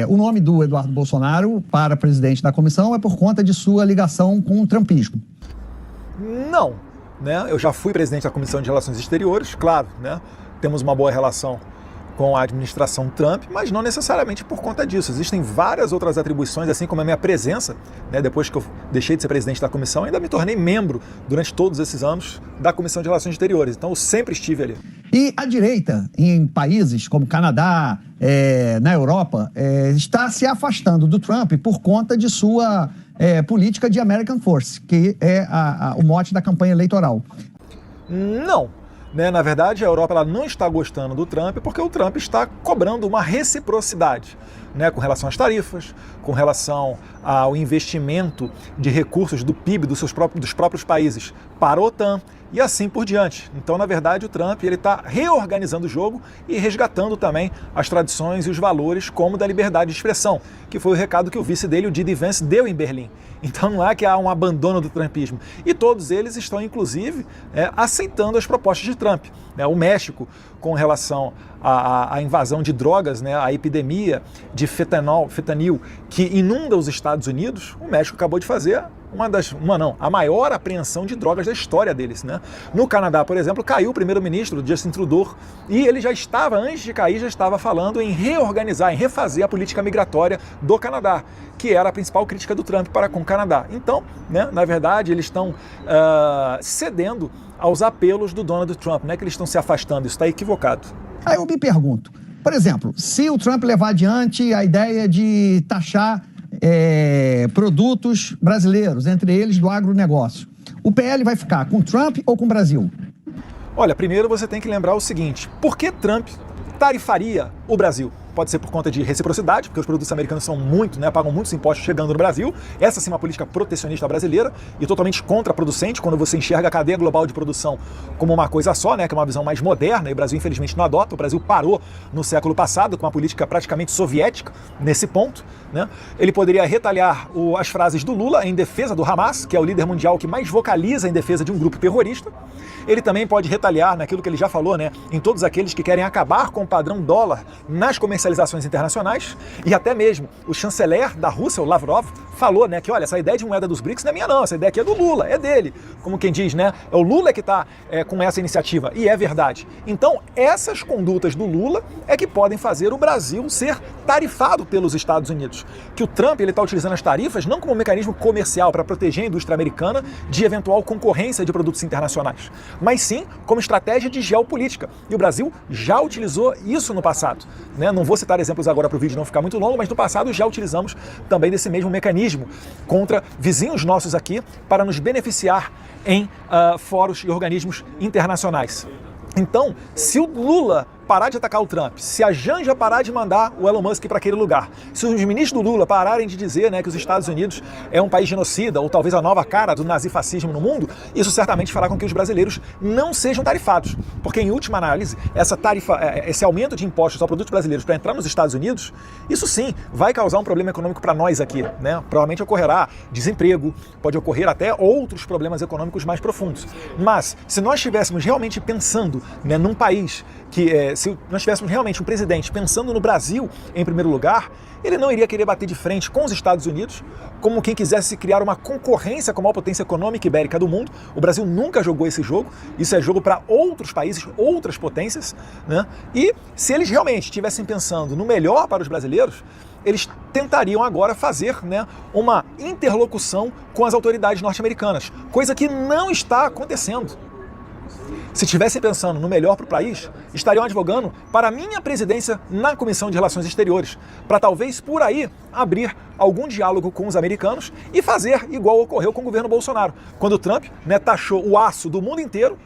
O nome do Eduardo Bolsonaro para presidente da comissão é por conta de sua ligação com o trumpismo. Não, né? Eu já fui presidente da Comissão de Relações Exteriores, claro, né? Temos uma boa relação com a administração Trump, mas não necessariamente por conta disso. Existem várias outras atribuições, assim como a minha presença, né? Depois que eu deixei de ser presidente da comissão, ainda me tornei membro durante todos esses anos da Comissão de Relações Exteriores. Então eu sempre estive ali. E a direita, em países como Canadá, na Europa, está se afastando do Trump por conta de sua política de American Force, que é o mote da campanha eleitoral. Não. Né? Na verdade, a Europa ela não está gostando do Trump porque o Trump está cobrando uma reciprocidade, né? Com relação às tarifas, com relação ao investimento de recursos do PIB dos próprios países para a OTAN e assim por diante. Então, na verdade, o Trump está reorganizando o jogo e resgatando também as tradições e os valores como da liberdade de expressão, que foi o recado que o vice dele, o D.D. Vance, deu em Berlim. Então não é que há um abandono do trumpismo. E todos eles estão, inclusive, aceitando as propostas de Trump. O México, com relação à invasão de drogas, né, a epidemia de fentanil que inunda os Estados Unidos, o México acabou de fazer a maior apreensão de drogas da história deles, né? No Canadá, por exemplo, caiu o primeiro-ministro, Justin Trudeau, e ele já estava, antes de cair, já estava falando em reorganizar, em refazer a política migratória do Canadá, que era a principal crítica do Trump para com o Canadá. Então, né, na verdade, eles estão cedendo aos apelos do Donald Trump, né, que eles estão se afastando, isso está equivocado. Aí eu me pergunto, por exemplo, se o Trump levar adiante a ideia de taxar produtos brasileiros, entre eles do agronegócio, o PL vai ficar com Trump ou com o Brasil? Olha, primeiro você tem que lembrar o seguinte, por que Trump tarifaria o Brasil? Pode ser por conta de reciprocidade, porque os produtos americanos são pagam muitos impostos chegando no Brasil. Essa sim é uma política protecionista brasileira e totalmente contraproducente quando você enxerga a cadeia global de produção como uma coisa só, né, que é uma visão mais moderna, e o Brasil infelizmente não adota. O Brasil parou no século passado com uma política praticamente soviética nesse ponto, né? Ele poderia retaliar as frases do Lula em defesa do Hamas, que é o líder mundial que mais vocaliza em defesa de um grupo terrorista. Ele também pode retaliar naquilo que ele já falou, né, em todos aqueles que querem acabar com o padrão dólar nas comercializações internacionais, e até mesmo o chanceler da Rússia, o Lavrov, falou, né, que olha, essa ideia de moeda dos BRICS não é minha não, essa ideia aqui é do Lula, é dele. Como quem diz, né, é o Lula que está com essa iniciativa, e é verdade. Então, essas condutas do Lula é que podem fazer o Brasil ser tarifado pelos Estados Unidos. Que o Trump está utilizando as tarifas não como um mecanismo comercial para proteger a indústria americana de eventual concorrência de produtos internacionais, mas sim como estratégia de geopolítica. E o Brasil já utilizou isso no passado, né? Não vou citar exemplos agora para o vídeo não ficar muito longo, mas no passado já utilizamos também desse mesmo mecanismo contra vizinhos nossos aqui para nos beneficiar em fóruns e organismos internacionais. Então, se o Lula parar de atacar o Trump, se a Janja parar de mandar o Elon Musk para aquele lugar, se os ministros do Lula pararem de dizer, né, que os Estados Unidos é um país genocida ou talvez a nova cara do nazifascismo no mundo, isso certamente fará com que os brasileiros não sejam tarifados. Porque, em última análise, esse aumento de impostos aos produtos brasileiros para entrar nos Estados Unidos, isso sim vai causar um problema econômico para nós aqui, né? Provavelmente ocorrerá desemprego, pode ocorrer até outros problemas econômicos mais profundos. Mas, se nós estivéssemos realmente pensando, né, num país que, se nós tivéssemos realmente um presidente pensando no Brasil em primeiro lugar, ele não iria querer bater de frente com os Estados Unidos como quem quisesse criar uma concorrência com a maior potência econômica e ibérica do mundo. O Brasil nunca jogou esse jogo, isso é jogo para outros países, outras potências, né? E se eles realmente estivessem pensando no melhor para os brasileiros, eles tentariam agora fazer, né, uma interlocução com as autoridades norte-americanas, coisa que não está acontecendo. Se estivessem pensando no melhor para o país, estariam advogando para a minha presidência na Comissão de Relações Exteriores, para talvez por aí abrir algum diálogo com os americanos e fazer igual ocorreu com o governo Bolsonaro, quando o Trump, né, taxou o aço do mundo inteiro,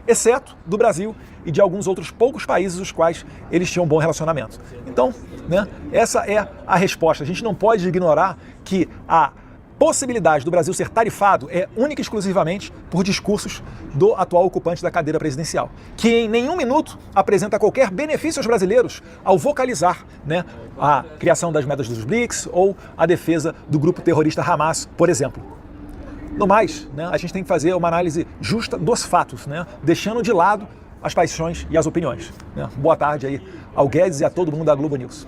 exceto do Brasil e de alguns outros poucos países os quais eles tinham um bom relacionamento. Então, né, essa é a resposta. A gente não pode ignorar que a possibilidade do Brasil ser tarifado é única e exclusivamente por discursos do atual ocupante da cadeira presidencial, que em nenhum minuto apresenta qualquer benefício aos brasileiros ao vocalizar, né, a criação das metas dos BRICS ou a defesa do grupo terrorista Hamas, por exemplo. No mais, né, a gente tem que fazer uma análise justa dos fatos, né, deixando de lado as paixões e as opiniões, né. Boa tarde aí ao Guedes e a todo mundo da Globo News.